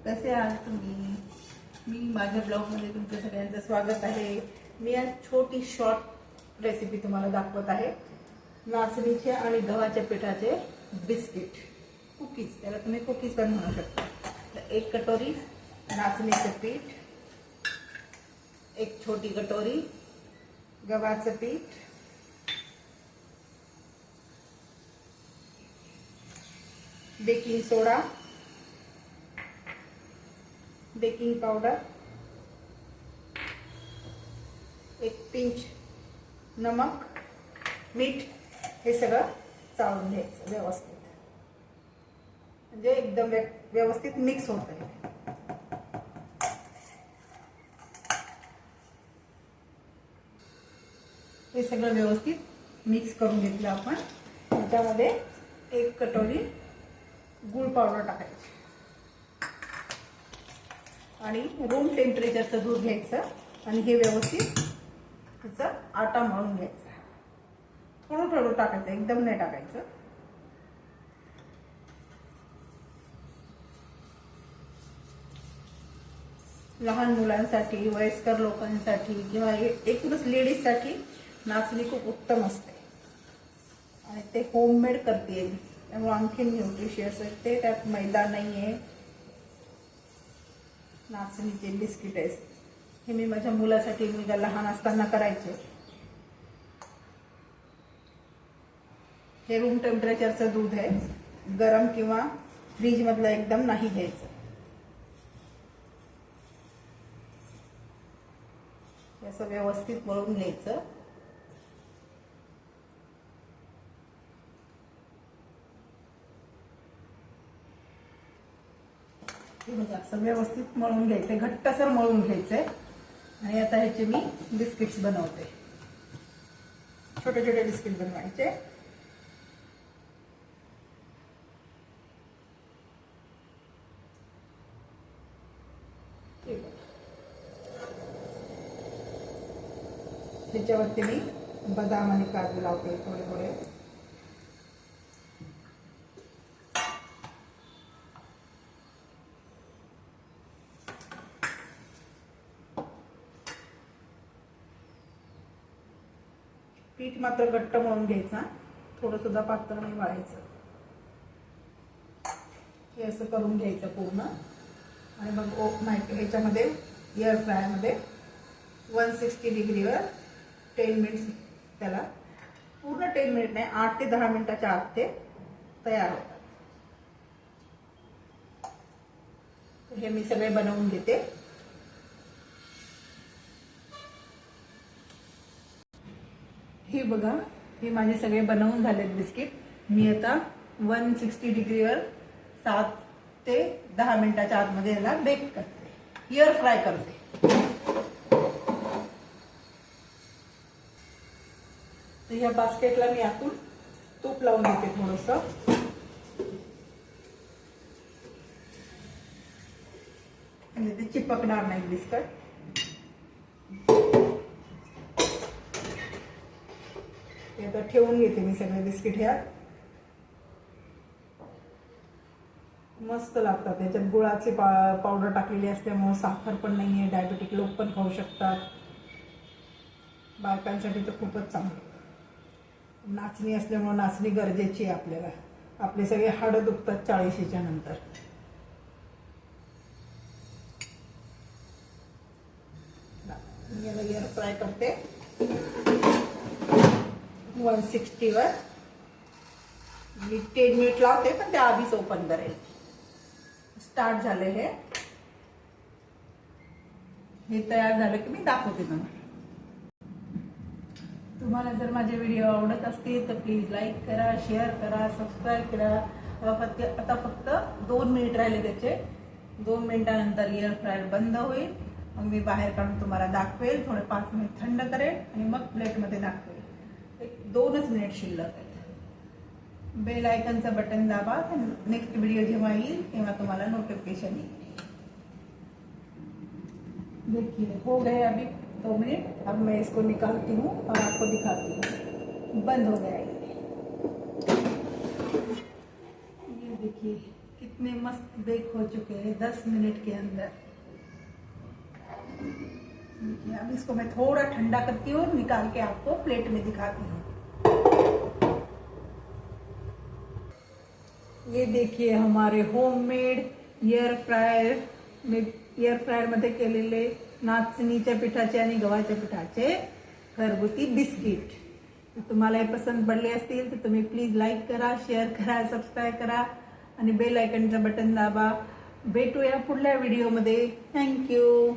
कसे आहात तुम्ही? मी माझ्या ब्लॉगमध्ये तुमच्या सगळ्यांचं स्वागत आहे. मी आज छोटी शॉर्ट रेसिपी तुम्हाला दाखवत आहे. नाचणीचे आणि गव्हाच्या पिठाचे बिस्किट, कुकीज, त्याला तुम्ही कुकीज पण म्हणू शकता. तर 1 कटोरी नाचणीचे पीठ, 1 छोटी कटोरी गव्हाचं पीठ, बेकिंग सोडा, बेकिंग पावडर, 1 पिंच नमक, मीठ, हे सगळं चाळून घ्यायचं व्यवस्थित, म्हणजे एकदम व्यवस्थित मिक्स होत आहे. हे सगळं व्यवस्थित मिक्स करून घेतलं आपण. त्याच्यामध्ये 1 कटोरी गूळ पावडर टाकायची आणि रूम टेम्परेचरचं दूध घ्यायचं आणि हे व्यवस्थित त्याचा आटा मळून घ्यायचा. थोडं थोडं टाकायचं, एकदम नाही टाकायचं. लहान मुलांसाठी, वयस्कर लोकांसाठी किंवा एकूणच लेडीजसाठी नाचणी खूप उत्तम असते आणि ते होममेड करते, त्यामुळे आणखीन न्यूट्रिशियस असते. त्यात मैदा नाही आहे. नाचणीचे बिस्किट आहेत. हे मी माझ्या मुलासाठी, मुलगा लहान असताना करायचे. हे रूम टेम्परेचरचं दूध आहे, गरम किंवा फ्रीज मधलं एकदम नाही घ्यायचं. असं व्यवस्थित मळून घ्यायचं. असं व्यवस्थित मळून घ्यायचंय, घट्टसर मळून घ्यायचंय. आणि आता ह्याचे मी बिस्किट्स बनवते. छोटे छोटे बिस्किट बनवायचे. त्याच्यावरती मी बदाम आणि काजू लावते थोडे थोडे. पीठ मात्र घट्ट मळून घ्यायचा, थोडं सुद्धा पातळ नाही मळायचं. हे असं करून घ्यायचं पूर्ण. आणि मग ह्याच्यामध्ये एअर फ्रायरमध्ये 160 डिग्रीवर 10 मिनिट्स, त्याला पूर्ण 10 मिनिट नाही, 8 ते 10 मिनिटाच्या आत ते तयार होतात. हे मी सगळे बनवून घेते. हे बघा, हे माझे सगळे बनवून झालेत बिस्किट. मी आता 160 डिग्रीवर 7 ते 10 मिनिटाच्या आतमध्ये याला बेक करते, एअर फ्राय करते. तर ह्या बास्केटला मी आतून तूप लावून घेते थोडंसं. म्हणजे ते चिपकणार नाही बिस्किट. आता ठेवून घेते मी सगळे बिस्किट ह्यात. मस्त लागतात. त्याच्यात गुळाची पावडर टाकलेली असल्यामुळे साखर पण नाहीये, डायबेटिक लोक पण खाऊ शकतात. बायकांसाठी तर खूपच चांगलं. नाचणी असल्यामुळे नाचणी गरजेची आहे आपल्याला. आपले सगळे हाडं दुखतात 40च्या नंतर. मी याला एअर फ्राय करते 160 वर. मी 10 मिनिट लावते, पण त्या आधीच ओपन करेल. स्टार्ट झाले. हे तयार झालं की मी दाखवते तुम्हाला. तुम्हाला जर माझे व्हिडिओ आवडत असतील तर प्लीज लाईक करा, शेअर करा, सबस्क्राईब करा. आता फक्त 2 मिनिट राहिले त्याचे. 2 मिनिटानंतर एअर फ्रायर बंद होईल. मग मी बाहेर काढून तुम्हाला दाखवेल. थोडे 5 मिनिट थंड करेल आणि मग प्लेटमध्ये दाखवेल. 2च मिनिट शिल्लक आहेत. बेल आयकनचं बटन दाबा, तर नेक्स्ट व्हिडिओ जेव्हा येईल तेव्हा तुम्हाला नोटिफिकेशन येईल. देखिए हो गए अभी 2 मिनट. अब मैं इसको निकालती हूँ और आपको दिखाती हूँ. बंद हो गया ये देखिए कितने मस्त बेक हो चुके हैं 10 मिनट के अंदर। देखिए अब इसको मैं थोड़ा ठंडा करती हूँ, निकाल के आपको प्लेट में दिखाती हूँ। ये देखिए हमारे होममेड एअर फ्रायर मध्ये केलेले नाचणीच्या पिठाचे आणि गव्हाच्या पिठाचे घरगुती बिस्किट। तुम्हाला हे पसंत पडले असतील तर तुम्ही प्लीज लाईक करा, शेअर करा, सबस्क्राईब करा आणि बेल आयकॉनचं बटन दाबा। भेटूया पुढल्या व्हिडिओमध्ये। थँक्यू।